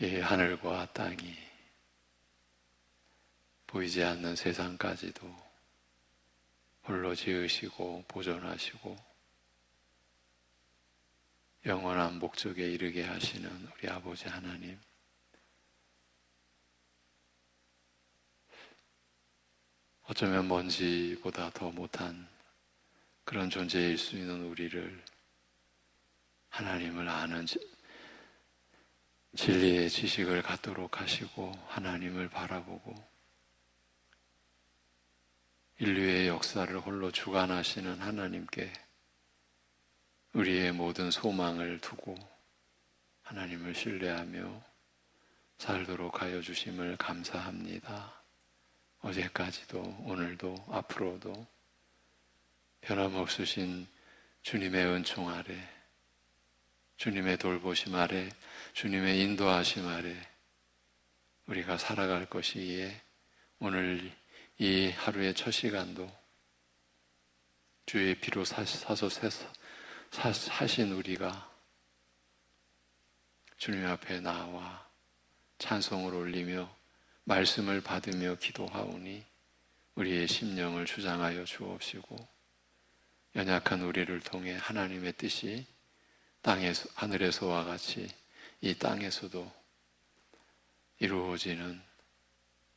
이 하늘과 땅이 보이지 않는 세상까지도 홀로 지으시고 보존하시고 영원한 목적에 이르게 하시는 우리 아버지 하나님, 어쩌면 먼지보다 더 못한 그런 존재일 수 있는 우리를 하나님을 아는 진리의 지식을 갖도록 하시고 하나님을 바라보고 인류의 역사를 홀로 주관하시는 하나님께 우리의 모든 소망을 두고 하나님을 신뢰하며 살도록 하여 주심을 감사합니다. 어제까지도 오늘도 앞으로도 변함없으신 주님의 은총 아래, 주님의 돌보심 아래, 주님의 인도하심 아래 우리가 살아갈 것이기에 오늘 이 하루의 첫 시간도 주의 피로 사서 사신 우리가 주님 앞에 나와 찬송을 올리며 말씀을 받으며 기도하오니 우리의 심령을 주장하여 주옵시고 연약한 우리를 통해 하나님의 뜻이 하늘에서와 같이 이 땅에서도 이루어지는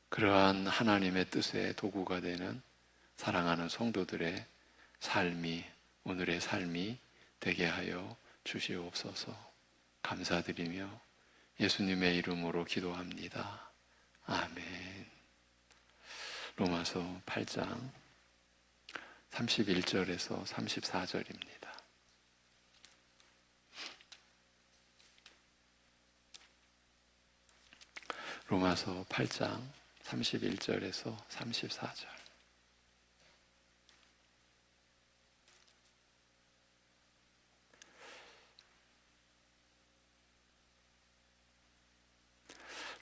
그러한 하나님의 뜻의 도구가 되는 사랑하는 성도들의 삶이, 오늘의 삶이 되게 하여 주시옵소서. 감사드리며 예수님의 이름으로 기도합니다. 아멘. 로마서 8장 31절에서 34절입니다. 로마서 8장 31절에서 34절.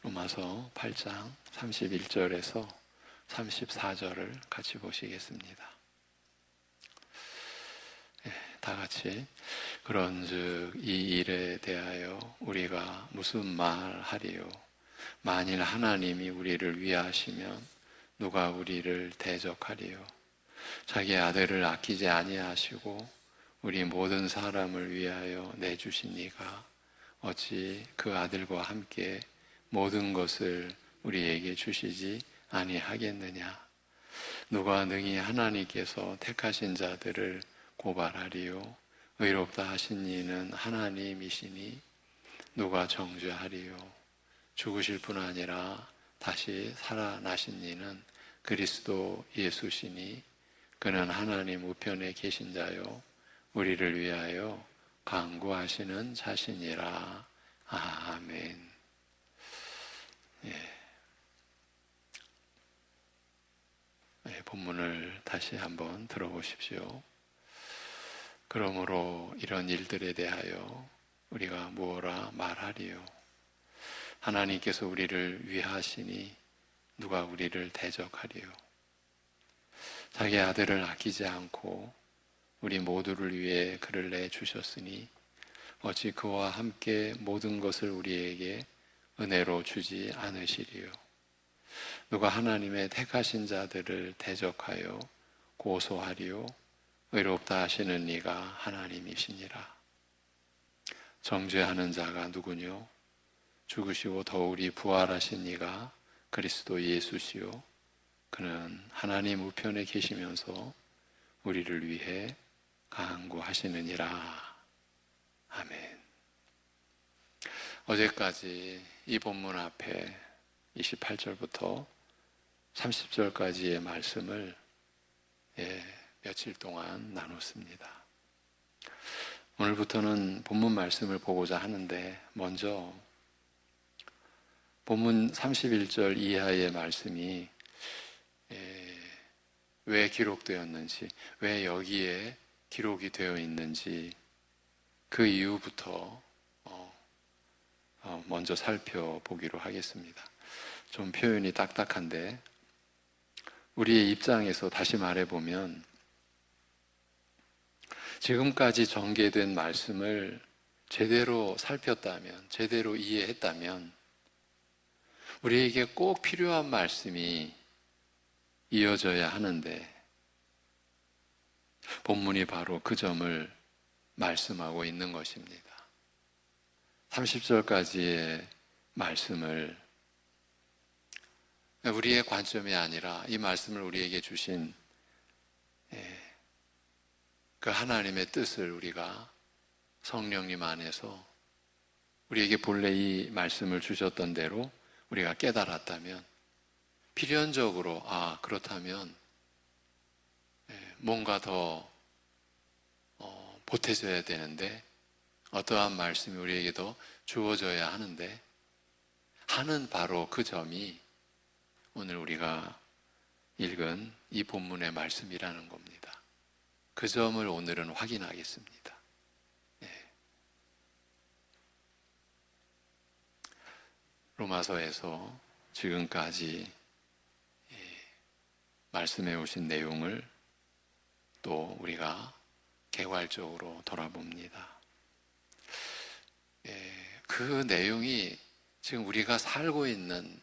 로마서 8장 31절에서 34절을 같이 보시겠습니다. 다 같이. 그런즉 이 일에 대하여 우리가 무슨 말하리요? 만일 하나님이 우리를 위하시면 누가 우리를 대적하리요? 자기 아들을 아끼지 아니하시고 우리 모든 사람을 위하여 내주신 이가 어찌 그 아들과 함께 모든 것을 우리에게 주시지 아니하겠느냐? 누가 능히 하나님께서 택하신 자들을 고발하리요? 의롭다 하신 이는 하나님이시니 누가 정죄하리요? 죽으실 뿐 아니라 다시 살아나신 이는 그리스도 예수시니 그는 하나님 우편에 계신 자요 우리를 위하여 간구하시는 자신이라. 아멘. 본문을 다시 한번 들어보십시오. 그러므로 이런 일들에 대하여 우리가 무엇라 말하리요? 하나님께서 우리를 위하시니 누가 우리를 대적하리요? 자기 아들을 아끼지 않고 우리 모두를 위해 그를 내주셨으니 어찌 그와 함께 모든 것을 우리에게 은혜로 주지 않으시리요? 누가 하나님의 택하신 자들을 대적하여 고소하리요? 의롭다 하시는 이가 하나님이시니라. 정죄하는 자가 누구뇨? 죽으시고 더욱이 부활하신 이가 그리스도 예수시요 그는 하나님 우편에 계시면서 우리를 위해 간구하시느니라. 아멘. 어제까지 이 본문 앞에 28절부터 30절까지의 말씀을 며칠 동안 나눴습니다. 오늘부터는 본문 말씀을 보고자 하는데 먼저 본문 31절 이하의 말씀이 왜 기록되었는지, 왜 여기에 기록이 되어 있는지 그 이유부터 먼저 살펴보기로 하겠습니다. 좀 표현이 딱딱한데 우리의 입장에서 다시 말해보면 지금까지 전개된 말씀을 제대로 살폈다면, 제대로 이해했다면 우리에게 꼭 필요한 말씀이 이어져야 하는데 본문이 바로 그 점을 말씀하고 있는 것입니다. 30절까지의 말씀을 우리의 관점이 아니라 이 말씀을 우리에게 주신 그 하나님의 뜻을 우리가 성령님 안에서 우리에게 본래 이 말씀을 주셨던 대로 우리가 깨달았다면 필연적으로 그렇다면 뭔가 더 보태져야 되는데 어떠한 말씀이 우리에게 더 주어져야 하는데 하는 바로 그 점이 오늘 우리가 읽은 이 본문의 말씀이라는 겁니다. 그 점을 오늘은 확인하겠습니다. 로마서에서 지금까지 말씀해 오신 내용을 또 우리가 개괄적으로 돌아봅니다. 그 내용이 지금 우리가 살고 있는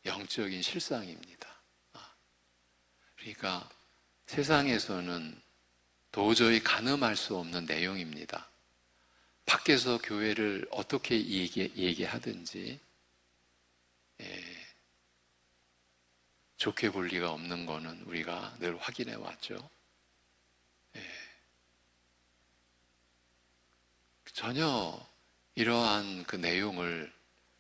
영적인 실상입니다. 그러니까 세상에서는 도저히 가늠할 수 없는 내용입니다. 밖에서 교회를 어떻게 얘기하든지 좋게 볼 리가 없는 거는 우리가 늘 확인해 왔죠. 전혀 이러한 그 내용을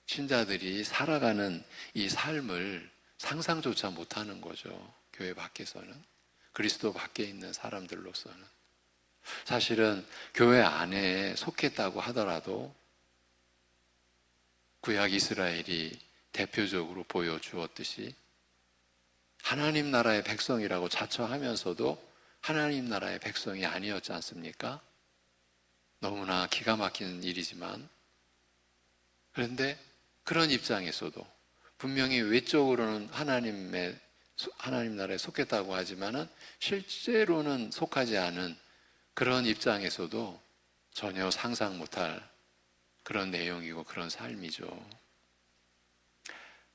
신자들이 살아가는 이 삶을 상상조차 못하는 거죠. 교회 밖에서는, 그리스도 밖에 있는 사람들로서는. 사실은 교회 안에 속했다고 하더라도 구약 이스라엘이 대표적으로 보여주었듯이 하나님 나라의 백성이라고 자처하면서도 하나님 나라의 백성이 아니었지 않습니까? 너무나 기가 막히는 일이지만, 그런데 그런 입장에서도 분명히 외적으로는 하나님 나라에 속했다고 하지만은 실제로는 속하지 않은 그런 입장에서도 전혀 상상 못할 그런 내용이고 그런 삶이죠.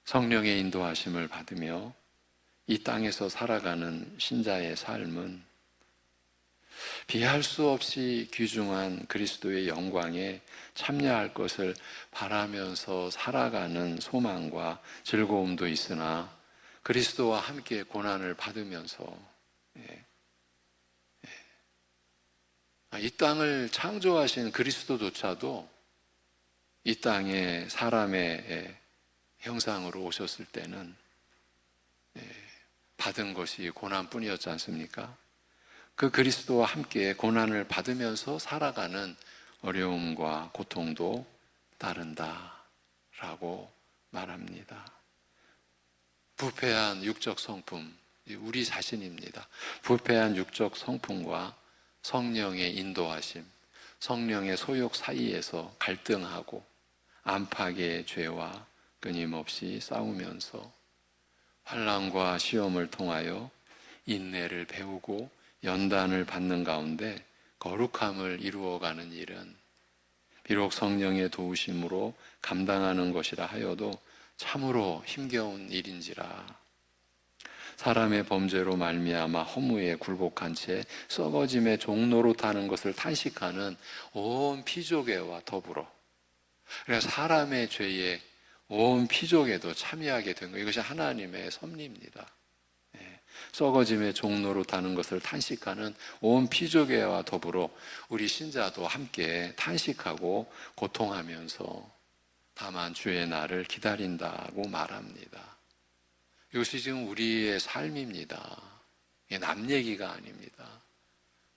성령의 인도하심을 받으며 이 땅에서 살아가는 신자의 삶은 비할 수 없이 귀중한 그리스도의 영광에 참여할 것을 바라면서 살아가는 소망과 즐거움도 있으나 그리스도와 함께 고난을 받으면서 이 땅을 창조하신 그리스도조차도 이 땅에 사람의 형상으로 오셨을 때는 받은 것이 고난뿐이었지 않습니까? 그 그리스도와 함께 고난을 받으면서 살아가는 어려움과 고통도 따른다라고 말합니다. 부패한 육적 성품, 우리 자신입니다. 부패한 육적 성품과 성령의 인도하심, 성령의 소욕 사이에서 갈등하고 안팎의 죄와 끊임없이 싸우면서 환난과 시험을 통하여 인내를 배우고 연단을 받는 가운데 거룩함을 이루어가는 일은 비록 성령의 도우심으로 감당하는 것이라 하여도 참으로 힘겨운 일인지라. 사람의 범죄로 말미암아 허무에 굴복한 채 썩어짐의 종노릇하는 것을 탄식하는 온 피조계와 더불어, 그래서 사람의 죄에 온 피조계도 참여하게 된 것, 이것이 하나님의 섭리입니다. 썩어짐의 종노릇하는 것을 탄식하는 온 피조계와 더불어 우리 신자도 함께 탄식하고 고통하면서 다만 주의 날을 기다린다고 말합니다. 이것이 지금 우리의 삶입니다. 이게 남 얘기가 아닙니다.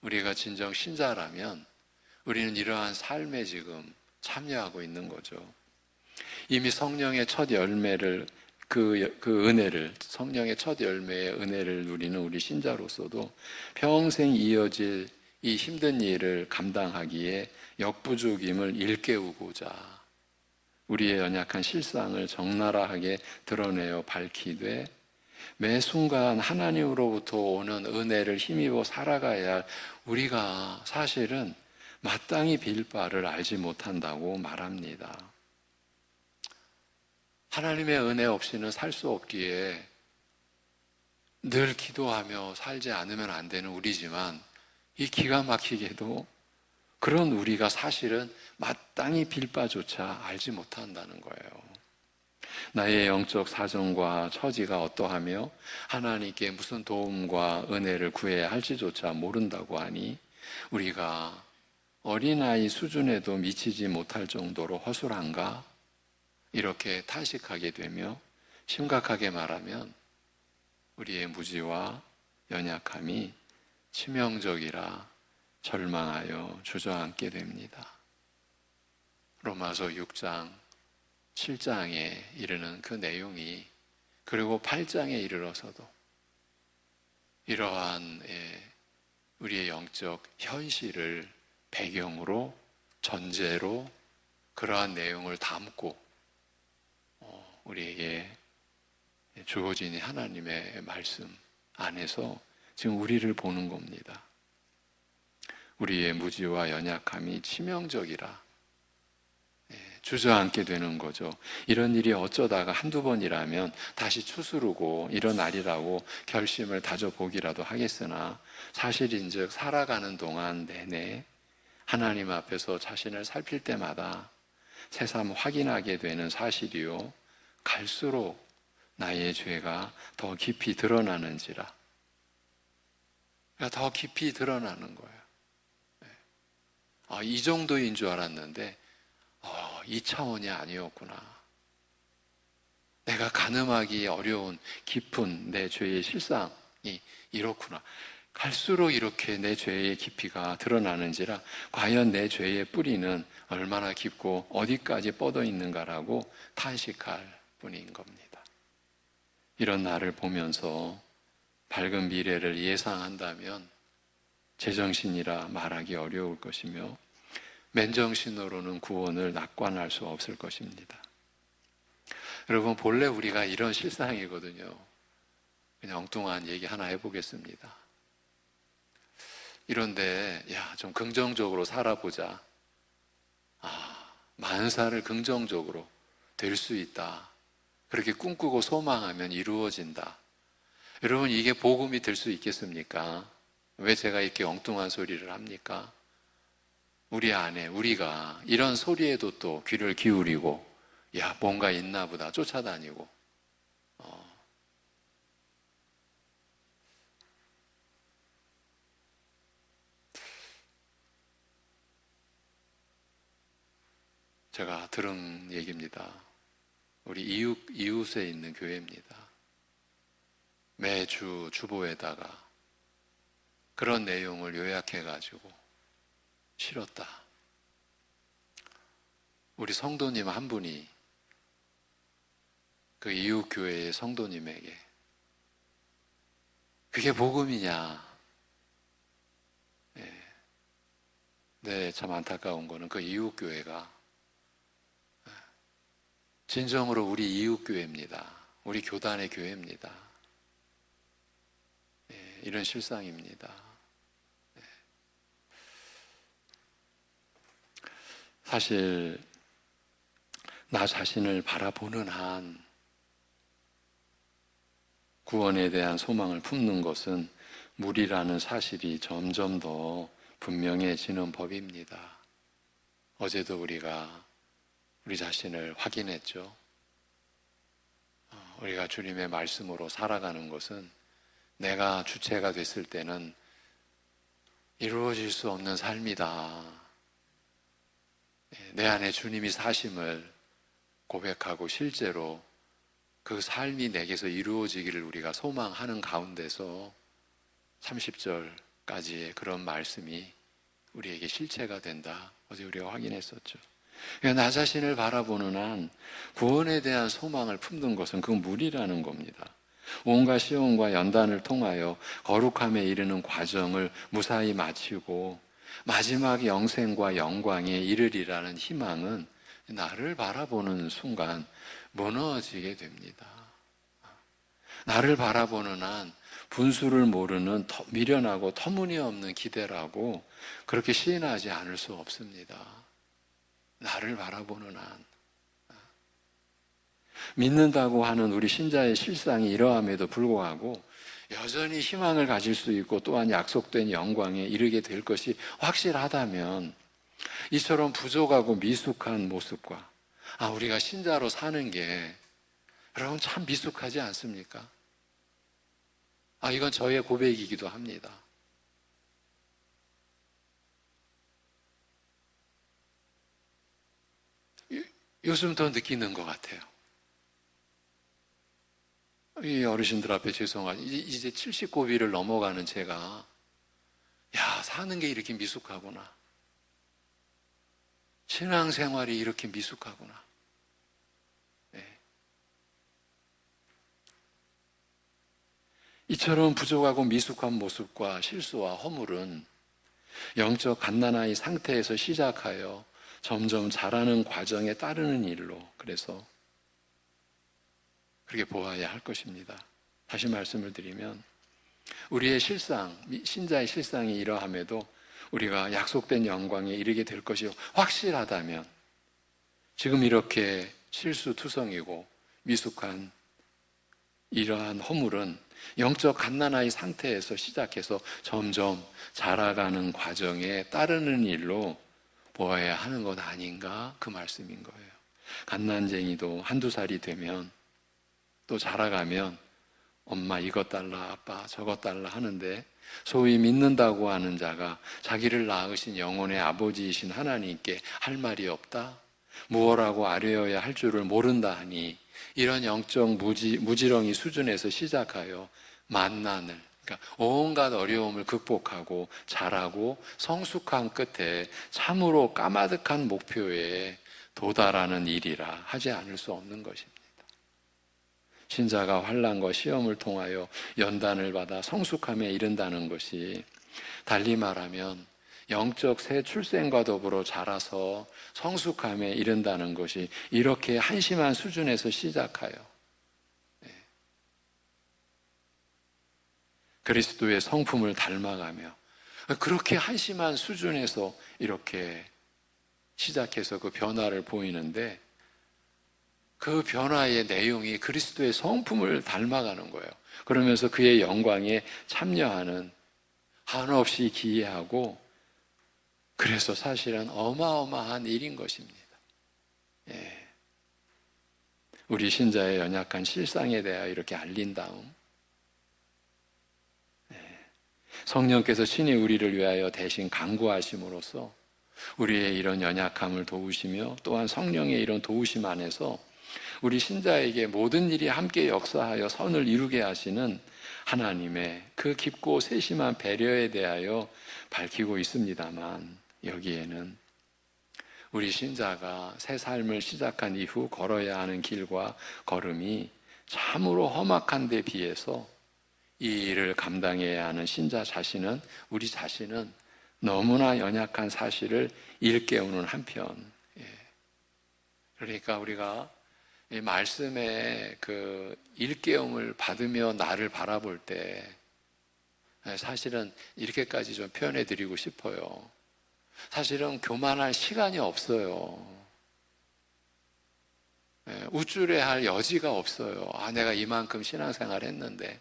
우리가 진정 신자라면 우리는 이러한 삶에 지금 참여하고 있는 거죠. 이미 성령의 첫 열매를 성령의 첫 열매의 은혜를 누리는 우리 신자로서도 평생 이어질 이 힘든 일을 감당하기에 역부족임을 일깨우고자 우리의 연약한 실상을 적나라하게 드러내어 밝히되 매 순간 하나님으로부터 오는 은혜를 힘입어 살아가야 할 우리가 사실은 마땅히 빌 바를 알지 못한다고 말합니다. 하나님의 은혜 없이는 살 수 없기에 늘 기도하며 살지 않으면 안 되는 우리지만, 이 기가 막히게도 그런 우리가 사실은 마땅히 빌 바조차 알지 못한다는 거예요. 나의 영적 사정과 처지가 어떠하며 하나님께 무슨 도움과 은혜를 구해야 할지조차 모른다고 하니, 우리가 어린아이 수준에도 미치지 못할 정도로 허술한가? 이렇게 탄식하게 되며, 심각하게 말하면 우리의 무지와 연약함이 치명적이라 절망하여 주저앉게 됩니다. 로마서 6장, 7장에 이르는 그 내용이, 그리고 8장에 이르러서도 이러한 우리의 영적 현실을 배경으로, 전제로 그러한 내용을 담고 우리에게 주어진 하나님의 말씀 안에서 지금 우리를 보는 겁니다. 우리의 무지와 연약함이 치명적이라 주저앉게 되는 거죠. 이런 일이 어쩌다가 한두 번이라면 다시 추스르고 일어나리라고 결심을 다져보기라도 하겠으나, 사실인즉 살아가는 동안 내내 하나님 앞에서 자신을 살필 때마다 새삼 확인하게 되는 사실이요, 갈수록 나의 죄가 더 깊이 드러나는지라. 더 깊이 드러나는 거예요. 이 정도인 줄 알았는데 이 차원이 아니었구나. 내가 가늠하기 어려운 깊은 내 죄의 실상이 이렇구나. 갈수록 이렇게 내 죄의 깊이가 드러나는지라, 과연 내 죄의 뿌리는 얼마나 깊고 어디까지 뻗어 있는가라고 탄식할 뿐인 겁니다. 이런 나를 보면서 밝은 미래를 예상한다면 제정신이라 말하기 어려울 것이며, 맨정신으로는 구원을 낙관할 수 없을 것입니다. 여러분, 본래 우리가 이런 실상이거든요. 그냥 엉뚱한 얘기 하나 해보겠습니다. 이런데 좀 긍정적으로 살아보자. 만사를 긍정적으로 될 수 있다. 그렇게 꿈꾸고 소망하면 이루어진다. 여러분, 이게 복음이 될 수 있겠습니까? 왜 제가 이렇게 엉뚱한 소리를 합니까? 우리 안에, 우리가 이런 소리에도 또 귀를 기울이고, 뭔가 있나 보다 쫓아다니고, 제가 들은 얘기입니다. 우리 이웃에 있는 교회입니다. 매주 주보에다가 그런 내용을 요약해가지고 실었다. 우리 성도님 한 분이 그 이웃 교회의 성도님에게 그게 복음이냐? 네, 참 안타까운 거는 그 이웃 교회가 진정으로 우리 이웃 교회입니다. 우리 교단의 교회입니다. 이런 실상입니다. 사실 나 자신을 바라보는 한 구원에 대한 소망을 품는 것은 무리라는 사실이 점점 더 분명해지는 법입니다. 어제도 우리가 우리 자신을 확인했죠. 우리가 주님의 말씀으로 살아가는 것은 내가 주체가 됐을 때는 이루어질 수 없는 삶이다. 내 안에 주님이 사심을 고백하고 실제로 그 삶이 내게서 이루어지기를 우리가 소망하는 가운데서 30절까지의 그런 말씀이 우리에게 실체가 된다. 어제 우리가 확인했었죠. 그러니까 나 자신을 바라보는 한 구원에 대한 소망을 품는 것은 그 무리라는 겁니다. 온갖 시험과 연단을 통하여 거룩함에 이르는 과정을 무사히 마치고 마지막 영생과 영광에 이르리라는 희망은 나를 바라보는 순간 무너지게 됩니다. 나를 바라보는 한 분수를 모르는 미련하고 터무니없는 기대라고 그렇게 시인하지 않을 수 없습니다. 나를 바라보는 한. 믿는다고 하는 우리 신자의 실상이 이러함에도 불구하고 여전히 희망을 가질 수 있고 또한 약속된 영광에 이르게 될 것이 확실하다면 이처럼 부족하고 미숙한 모습과 우리가 신자로 사는 게 여러분 참 미숙하지 않습니까? 이건 저의 고백이기도 합니다. 요즘 더 느끼는 것 같아요. 이 어르신들 앞에 죄송하지 이제 70고비를 넘어가는 제가 사는 게 이렇게 미숙하구나. 신앙생활이 이렇게 미숙하구나. 네. 이처럼 부족하고 미숙한 모습과 실수와 허물은 영적 갓난아이 상태에서 시작하여 점점 자라는 과정에 따르는 일로 그래서 그렇게 보아야 할 것입니다. 다시 말씀을 드리면 우리의 실상, 신자의 실상이 이러함에도 우리가 약속된 영광에 이르게 될 것이 확실하다면 지금 이렇게 실수투성이고 미숙한 이러한 허물은 영적 갓난아이 상태에서 시작해서 점점 자라가는 과정에 따르는 일로 보아야 하는 것 아닌가 그 말씀인 거예요. 갓난쟁이도 한두 살이 되면 또 자라가면 엄마 이것 달라 아빠 저것 달라 하는데 소위 믿는다고 하는 자가 자기를 낳으신 영혼의 아버지이신 하나님께 할 말이 없다, 무엇라고 아뢰어야 할 줄을 모른다 하니 이런 영적 무지렁이 수준에서 시작하여 만난을 그러니까 온갖 어려움을 극복하고 자라고 성숙한 끝에 참으로 까마득한 목표에 도달하는 일이라 하지 않을 수 없는 것입니다. 신자가 환난과 시험을 통하여 연단을 받아 성숙함에 이른다는 것이 달리 말하면 영적 새 출생과 더불어 자라서 성숙함에 이른다는 것이 이렇게 한심한 수준에서 시작하여 그리스도의 성품을 닮아가며 그렇게 한심한 수준에서 이렇게 시작해서 그 변화를 보이는데 그 변화의 내용이 그리스도의 성품을 닮아가는 거예요. 그러면서 그의 영광에 참여하는 한없이 기이하고 그래서 사실은 어마어마한 일인 것입니다. 우리 신자의 연약한 실상에 대하여 이렇게 알린 다음 성령께서 친히 우리를 위하여 대신 간구하심으로써 우리의 이런 연약함을 도우시며 또한 성령의 이런 도우심 안에서 우리 신자에게 모든 일이 함께 역사하여 선을 이루게 하시는 하나님의 그 깊고 세심한 배려에 대하여 밝히고 있습니다만 여기에는 우리 신자가 새 삶을 시작한 이후 걸어야 하는 길과 걸음이 참으로 험악한 데 비해서 이 일을 감당해야 하는 신자 자신은 우리 자신은 너무나 연약한 사실을 일깨우는 한편 그러니까 우리가 이 말씀의 그 일깨움을 받으며 나를 바라볼 때 사실은 이렇게까지 좀 표현해 드리고 싶어요. 사실은 교만할 시간이 없어요. 우쭐해할 여지가 없어요. 내가 이만큼 신앙생활 했는데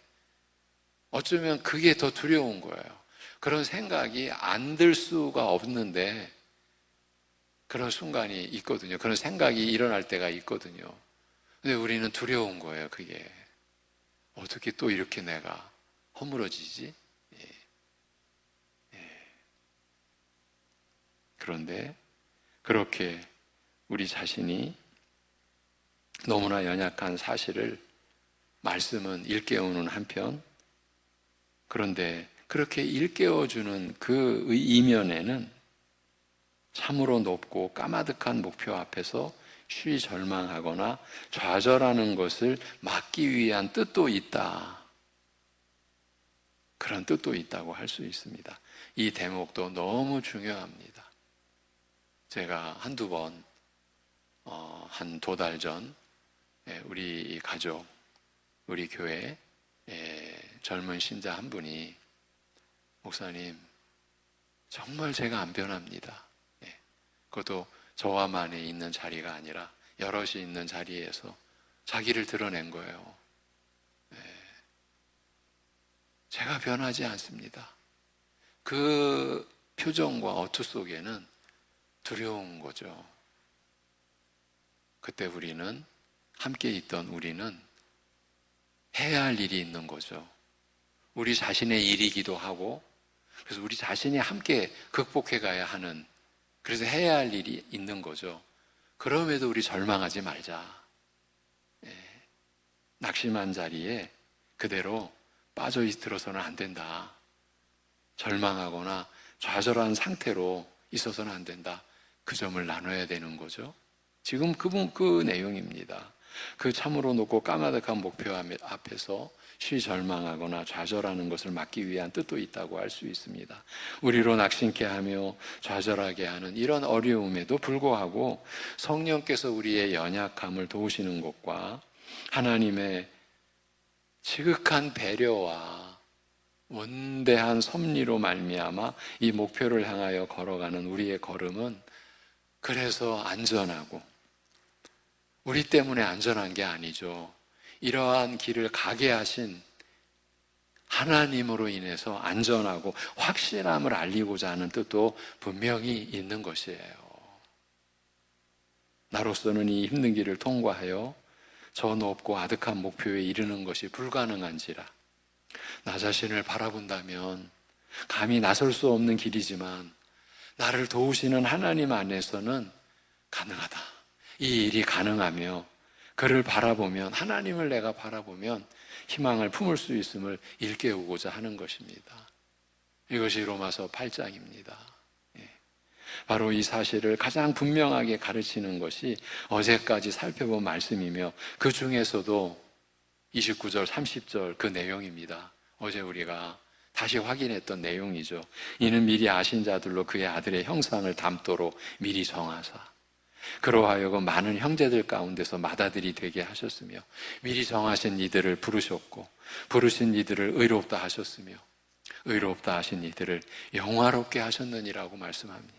어쩌면 그게 더 두려운 거예요. 그런 생각이 안 들 수가 없는데 그런 순간이 있거든요. 그런 생각이 일어날 때가 있거든요. 근데 우리는 두려운 거예요. 그게 어떻게 또 이렇게 내가 허물어지지? 그런데 그렇게 우리 자신이 너무나 연약한 사실을 말씀은 일깨우는 한편 그런데 그렇게 일깨워주는 그 이면에는 참으로 높고 까마득한 목표 앞에서 쉬 절망하거나 좌절하는 것을 막기 위한 뜻도 있다. 그런 뜻도 있다고 할 수 있습니다. 이 대목도 너무 중요합니다. 제가 한두 번, 한 두 달 전, 우리 가족, 우리 교회 젊은 신자 한 분이 목사님, 정말 제가 안 변합니다. 그것도 저와만이 있는 자리가 아니라 여럿이 있는 자리에서 자기를 드러낸 거예요. 제가 변하지 않습니다. 그 표정과 어투 속에는 두려운 거죠. 그때 우리는, 함께 있던 우리는 해야 할 일이 있는 거죠. 우리 자신의 일이기도 하고, 그래서 우리 자신이 함께 극복해 가야 하는, 그래서 해야 할 일이 있는 거죠. 그럼에도 우리 절망하지 말자. 낙심한 자리에 그대로 빠져 있어서는 안 된다. 절망하거나 좌절한 상태로 있어서는 안 된다. 그 점을 나눠야 되는 거죠. 지금 그 내용입니다. 그 참으로 높고 까마득한 목표 앞에서 쉬 절망하거나 좌절하는 것을 막기 위한 뜻도 있다고 할 수 있습니다. 우리로 낙심케 하며 좌절하게 하는 이런 어려움에도 불구하고 성령께서 우리의 연약함을 도우시는 것과 하나님의 지극한 배려와 원대한 섭리로 말미암아 이 목표를 향하여 걸어가는 우리의 걸음은 그래서 안전하고, 우리 때문에 안전한 게 아니죠. 이러한 길을 가게 하신 하나님으로 인해서 안전하고 확실함을 알리고자 하는 뜻도 분명히 있는 것이에요. 나로서는 이 힘든 길을 통과하여 저 높고 아득한 목표에 이르는 것이 불가능한지라, 나 자신을 바라본다면 감히 나설 수 없는 길이지만 나를 도우시는 하나님 안에서는 가능하다. 이 일이 가능하며 그를 바라보면, 하나님을 내가 바라보면 희망을 품을 수 있음을 일깨우고자 하는 것입니다. 이것이 로마서 8장입니다. 바로 이 사실을 가장 분명하게 가르치는 것이 어제까지 살펴본 말씀이며, 그 중에서도 29절, 30절 그 내용입니다. 어제 우리가 다시 확인했던 내용이죠. 이는 미리 아신 자들로 그의 아들의 형상을 닮도록 미리 정하사 그로 하여금 많은 형제들 가운데서 맏아들이 되게 하셨으며, 미리 정하신 이들을 부르셨고 부르신 이들을 의롭다 하셨으며 의롭다 하신 이들을 영화롭게 하셨느니라고 말씀합니다.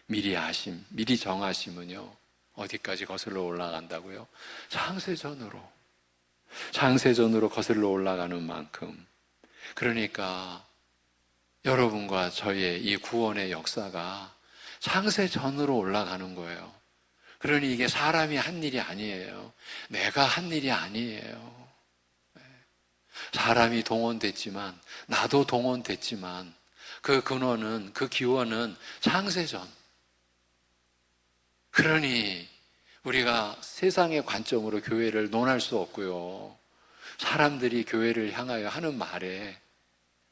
미리 아심, 미리 정하심은요, 어디까지 거슬러 올라간다고요? 창세전으로 거슬러 올라가는 만큼, 그러니까 여러분과 저의 이 구원의 역사가 창세전으로 올라가는 거예요. 그러니 이게 사람이 한 일이 아니에요. 내가 한 일이 아니에요. 사람이 동원됐지만, 나도 동원됐지만, 그 근원은, 그 기원은 창세전. 그러니 우리가 세상의 관점으로 교회를 논할 수 없고요, 사람들이 교회를 향하여 하는 말에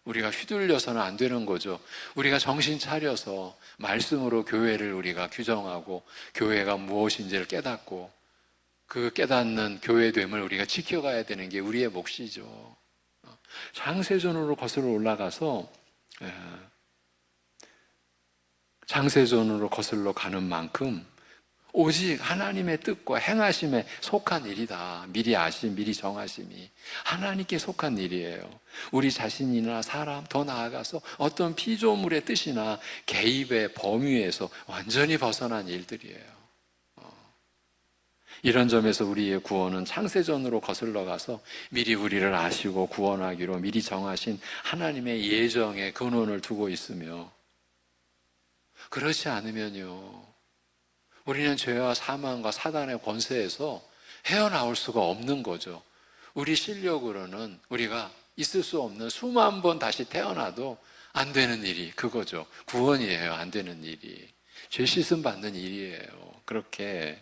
우리가 휘둘려서는 안 되는 거죠. 우리가 정신 차려서 말씀으로 교회를 우리가 규정하고 교회가 무엇인지를 깨닫고 그 깨닫는 교회됨을 우리가 지켜가야 되는 게 우리의 몫이죠. 창세전으로 거슬러 올라가서 창세전으로 거슬러 가는 만큼 오직 하나님의 뜻과 행하심에 속한 일이다. 미리 아심, 미리 정하심이 하나님께 속한 일이에요. 우리 자신이나 사람, 더 나아가서 어떤 피조물의 뜻이나 개입의 범위에서 완전히 벗어난 일들이에요. 이런 점에서 우리의 구원은 창세전으로 거슬러 가서 미리 우리를 아시고 구원하기로 미리 정하신 하나님의 예정의 근원을 두고 있으며, 그렇지 않으면요, 우리는 죄와 사망과 사단의 권세에서 헤어나올 수가 없는 거죠. 우리 실력으로는 우리가 있을 수 없는, 수만 번 다시 태어나도 안 되는 일이 그거죠. 구원이에요. 안 되는 일이. 죄 씻음 받는 일이에요. 그렇게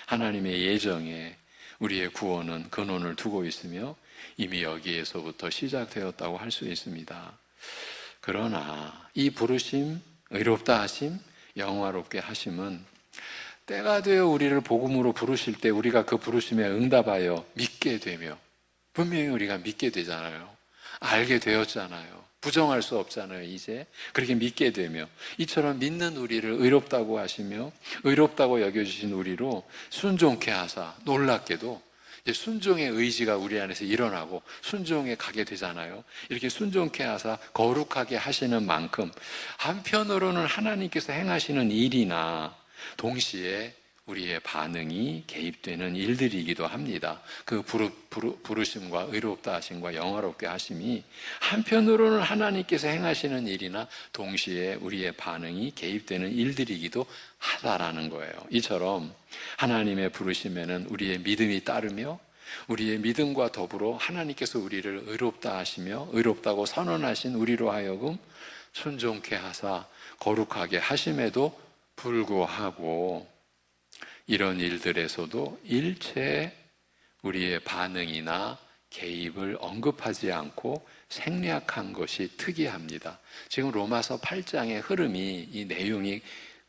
하나님의 예정에 우리의 구원은 근원을 두고 있으며 이미 여기에서부터 시작되었다고 할 수 있습니다. 그러나 이 부르심, 의롭다 하심, 영화롭게 하심은 때가 되어 우리를 복음으로 부르실 때 우리가 그 부르심에 응답하여 믿게 되며, 분명히 우리가 믿게 되잖아요. 알게 되었잖아요. 부정할 수 없잖아요. 이제 그렇게 믿게 되며, 이처럼 믿는 우리를 의롭다고 하시며 의롭다고 여겨주신 우리로 순종케 하사, 놀랍게도 이제 순종의 의지가 우리 안에서 일어나고 순종에 가게 되잖아요. 이렇게 순종케 하사 거룩하게 하시는 만큼 한편으로는 하나님께서 행하시는 일이나 동시에 우리의 반응이 개입되는 일들이기도 합니다. 그 부르심과 의롭다 하심과 영화롭게 하심이 한편으로는 하나님께서 행하시는 일이나 동시에 우리의 반응이 개입되는 일들이기도 하다라는 거예요. 이처럼 하나님의 부르심에는 우리의 믿음이 따르며 우리의 믿음과 더불어 하나님께서 우리를 의롭다 하시며 의롭다고 선언하신 우리로 하여금 순종케 하사 거룩하게 하심에도 불구하고 이런 일들에서도 일체 우리의 반응이나 개입을 언급하지 않고 생략한 것이 특이합니다. 지금 로마서 8장의 흐름이, 이 내용이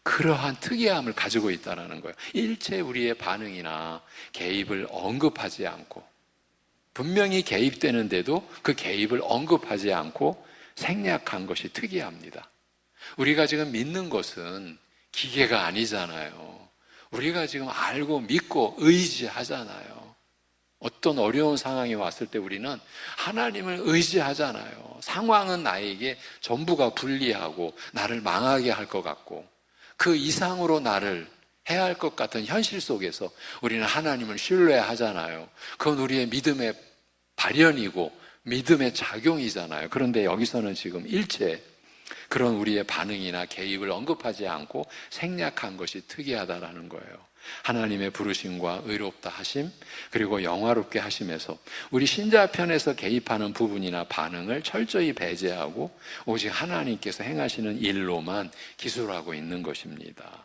그러한 특이함을 가지고 있다는 거예요. 일체 우리의 반응이나 개입을 언급하지 않고, 분명히 개입되는데도 그 개입을 언급하지 않고 생략한 것이 특이합니다. 우리가 지금 믿는 것은 기계가 아니잖아요. 우리가 지금 알고 믿고 의지하잖아요. 어떤 어려운 상황이 왔을 때 우리는 하나님을 의지하잖아요. 상황은 나에게 전부가 불리하고 나를 망하게 할 것 같고 그 이상으로 나를 해야 할 것 같은 현실 속에서 우리는 하나님을 신뢰하잖아요. 그건 우리의 믿음의 발현이고 믿음의 작용이잖아요. 그런데 여기서는 지금 일체 그런 우리의 반응이나 개입을 언급하지 않고 생략한 것이 특이하다라는 거예요. 하나님의 부르심과 의롭다 하심 그리고 영화롭게 하심에서 우리 신자편에서 개입하는 부분이나 반응을 철저히 배제하고 오직 하나님께서 행하시는 일로만 기술하고 있는 것입니다.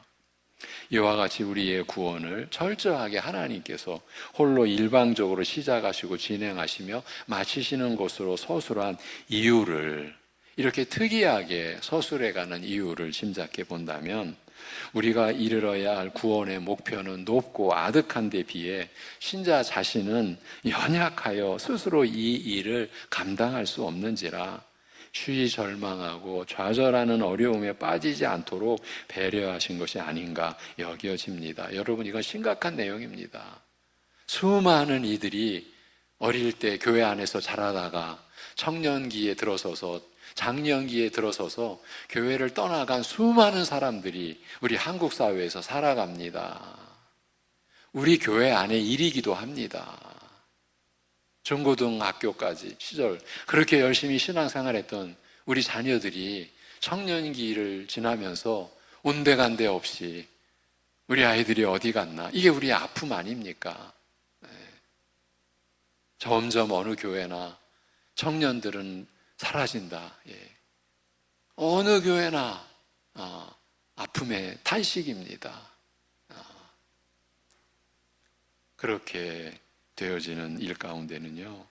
이와 같이 우리의 구원을 철저하게 하나님께서 홀로 일방적으로 시작하시고 진행하시며 마치시는 것으로 서술한 이유를, 이렇게 특이하게 서술해가는 이유를 짐작해 본다면 우리가 이르러야 할 구원의 목표는 높고 아득한 데 비해 신자 자신은 연약하여 스스로 이 일을 감당할 수 없는지라 쉬이 절망하고 좌절하는 어려움에 빠지지 않도록 배려하신 것이 아닌가 여겨집니다. 여러분, 이건 심각한 내용입니다. 수많은 이들이 어릴 때 교회 안에서 자라다가 청년기에 들어서서 장년기에 들어서서 교회를 떠나간 수많은 사람들이 우리 한국 사회에서 살아갑니다. 우리 교회 안에 일이기도 합니다. 중고등학교까지 시절 그렇게 열심히 신앙생활했던 우리 자녀들이 청년기를 지나면서 온데간데 없이 우리 아이들이 어디 갔나? 이게 우리의 아픔 아닙니까? 네. 점점 어느 교회나 청년들은 사라진다. 예. 어느 교회나 아픔의 탄식입니다. 그렇게 되어지는 일 가운데는요,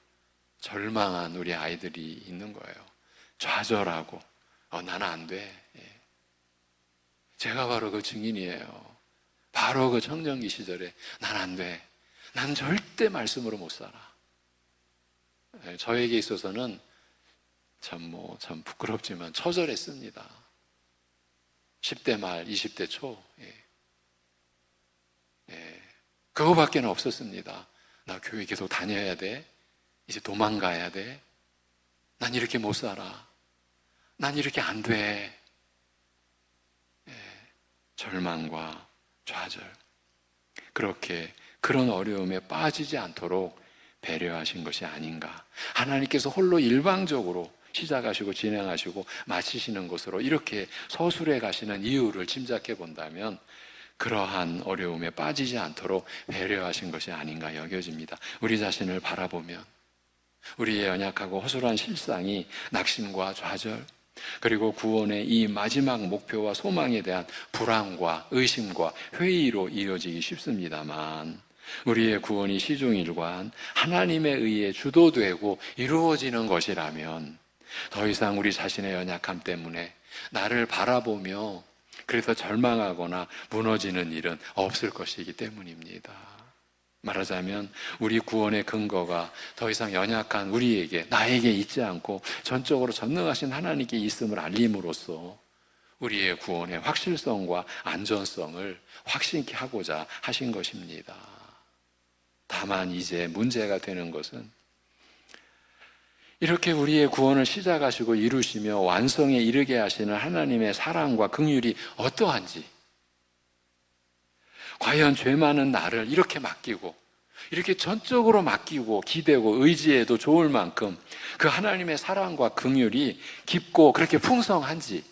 절망한 우리 아이들이 있는 거예요. 좌절하고 나는 안 돼. 예. 제가 바로 그 증인이에요. 바로 그 청년기 시절에 난 안 돼. 난 절대 말씀으로 못 살아. 예. 저에게 있어서는 참 부끄럽지만 처절했습니다. 10대 말, 20대 초. 예. 예. 그거밖에는 없었습니다. 나 교회 계속 다녀야 돼. 이제 도망가야 돼. 난 이렇게 못 살아. 난 이렇게 안 돼. 예. 절망과 좌절. 그렇게 그런 어려움에 빠지지 않도록 배려하신 것이 아닌가. 하나님께서 홀로 일방적으로 시작하시고 진행하시고 마치시는 것으로 이렇게 서술해 가시는 이유를 짐작해 본다면 그러한 어려움에 빠지지 않도록 배려하신 것이 아닌가 여겨집니다. 우리 자신을 바라보면 우리의 연약하고 허술한 실상이 낙심과 좌절 그리고 구원의 이 마지막 목표와 소망에 대한 불안과 의심과 회의로 이어지기 쉽습니다만 우리의 구원이 시종일관 하나님에 의해 주도되고 이루어지는 것이라면 더 이상 우리 자신의 연약함 때문에 나를 바라보며 그래서 절망하거나 무너지는 일은 없을 것이기 때문입니다. 말하자면 우리 구원의 근거가 더 이상 연약한 우리에게, 나에게 있지 않고 전적으로 전능하신 하나님께 있음을 알림으로써 우리의 구원의 확실성과 안전성을 확신케 하고자 하신 것입니다. 다만 이제 문제가 되는 것은 이렇게 우리의 구원을 시작하시고 이루시며 완성에 이르게 하시는 하나님의 사랑과 긍휼이 어떠한지, 과연 죄 많은 나를 이렇게 맡기고, 이렇게 전적으로 맡기고 기대고 의지해도 좋을 만큼 그 하나님의 사랑과 긍휼이 깊고 그렇게 풍성한지,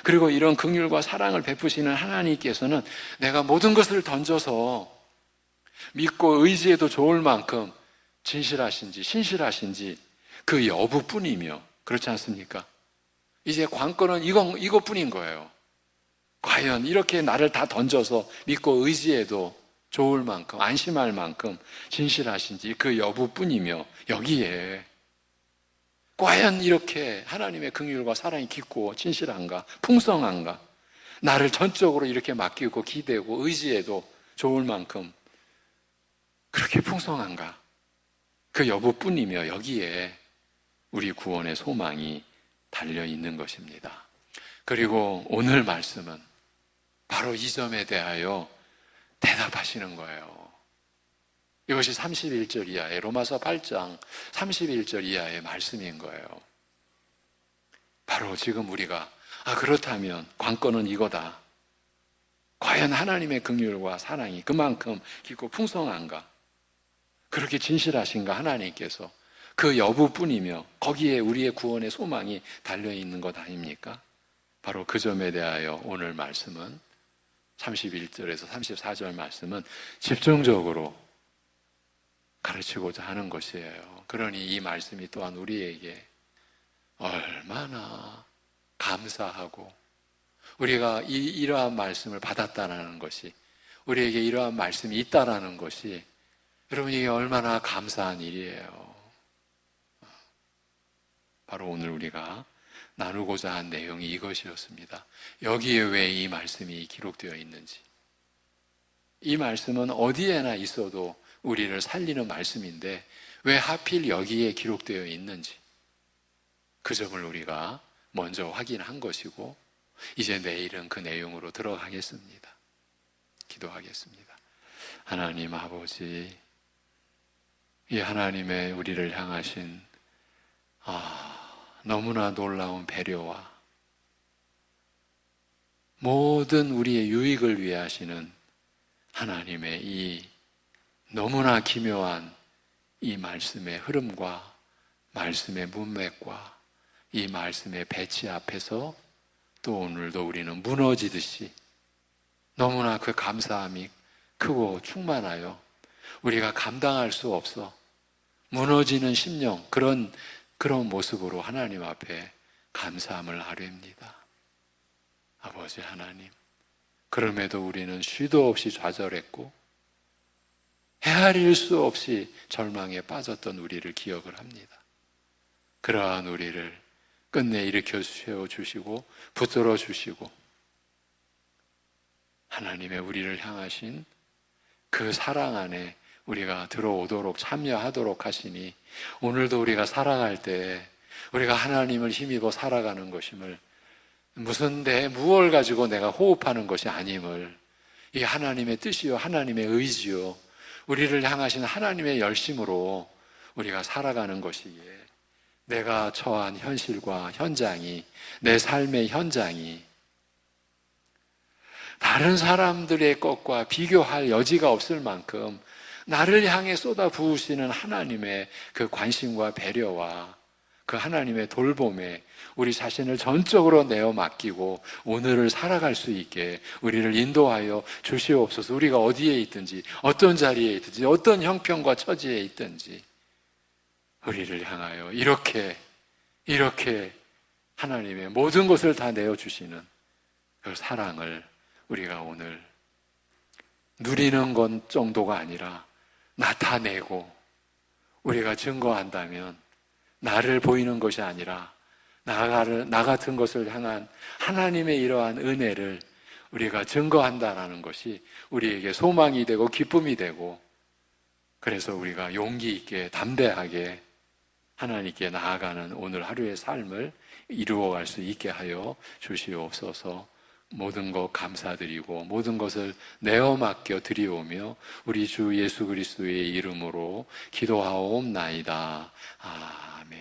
그리고 이런 긍휼과 사랑을 베푸시는 하나님께서는 내가 모든 것을 던져서 믿고 의지해도 좋을 만큼 진실하신지 신실하신지 그 여부뿐이며, 그렇지 않습니까? 이제 관건은 이것뿐인 거예요. 과연 이렇게 나를 다 던져서 믿고 의지해도 좋을 만큼, 안심할 만큼 진실하신지 그 여부뿐이며, 여기에 과연 이렇게 하나님의 긍휼과 사랑이 깊고 진실한가, 풍성한가, 나를 전적으로 이렇게 맡기고 기대고 의지해도 좋을 만큼 그렇게 풍성한가, 그 여부뿐이며, 여기에 우리 구원의 소망이 달려있는 것입니다. 그리고 오늘 말씀은 바로 이 점에 대하여 대답하시는 거예요. 이것이 31절 이하의, 로마서 8장 31절 이하의 말씀인 거예요. 바로 지금 우리가 그렇다면 관건은 이거다. 과연 하나님의 긍휼과 사랑이 그만큼 깊고 풍성한가, 그렇게 진실하신가 하나님께서, 그 여부뿐이며 거기에 우리의 구원의 소망이 달려있는 것 아닙니까? 바로 그 점에 대하여 오늘 말씀은 31절에서 34절 말씀은 집중적으로 가르치고자 하는 것이에요. 그러니 이 말씀이 또한 우리에게 얼마나 감사하고, 우리가 이러한 말씀을 받았다는 것이, 우리에게 이러한 말씀이 있다라는 것이, 여러분, 이게 얼마나 감사한 일이에요. 바로 오늘 우리가 나누고자 한 내용이 이것이었습니다. 여기에 왜 이 말씀이 기록되어 있는지, 이 말씀은 어디에나 있어도 우리를 살리는 말씀인데 왜 하필 여기에 기록되어 있는지, 그 점을 우리가 먼저 확인한 것이고, 이제 내일은 그 내용으로 들어가겠습니다. 기도하겠습니다. 하나님 아버지, 이 하나님의 우리를 향하신 너무나 놀라운 배려와 모든 우리의 유익을 위해 하시는 하나님의 이 너무나 기묘한 이 말씀의 흐름과 말씀의 문맥과 이 말씀의 배치 앞에서 또 오늘도 우리는 무너지듯이 너무나 그 감사함이 크고 충만하여 우리가 감당할 수 없어 무너지는 심령, 그런 모습으로 하나님 앞에 감사함을 아뢰옵니다. 아버지 하나님, 그럼에도 우리는 쉬도 없이 좌절했고 헤아릴 수 없이 절망에 빠졌던 우리를 기억을 합니다. 그러한 우리를 끝내 일으켜 세워주시고 붙들어 주시고 하나님의 우리를 향하신 그 사랑 안에 우리가 들어오도록 참여하도록 하시니, 오늘도 우리가 살아갈 때 우리가 하나님을 힘입어 살아가는 것임을, 무슨 무엇을 가지고 내가 호흡하는 것이 아님을, 이 하나님의 뜻이요 하나님의 의지요 우리를 향하신 하나님의 열심으로 우리가 살아가는 것이기에 내가 처한 현실과 현장이, 내 삶의 현장이 다른 사람들의 것과 비교할 여지가 없을 만큼 나를 향해 쏟아부으시는 하나님의 그 관심과 배려와 그 하나님의 돌봄에 우리 자신을 전적으로 내어 맡기고 오늘을 살아갈 수 있게 우리를 인도하여 주시옵소서. 우리가 어디에 있든지, 어떤 자리에 있든지, 어떤 형편과 처지에 있든지 우리를 향하여 이렇게 하나님의 모든 것을 다 내어주시는 그 사랑을 우리가 오늘 누리는 것 정도가 아니라 나타내고 우리가 증거한다면, 나를 보이는 것이 아니라 나 같은 것을 향한 하나님의 이러한 은혜를 우리가 증거한다라는 것이 우리에게 소망이 되고 기쁨이 되고, 그래서 우리가 용기 있게 담대하게 하나님께 나아가는 오늘 하루의 삶을 이루어갈 수 있게 하여 주시옵소서. 모든 것 감사드리고 모든 것을 내어 맡겨 드리오며 우리 주 예수 그리스도의 이름으로 기도하옵나이다. 아멘.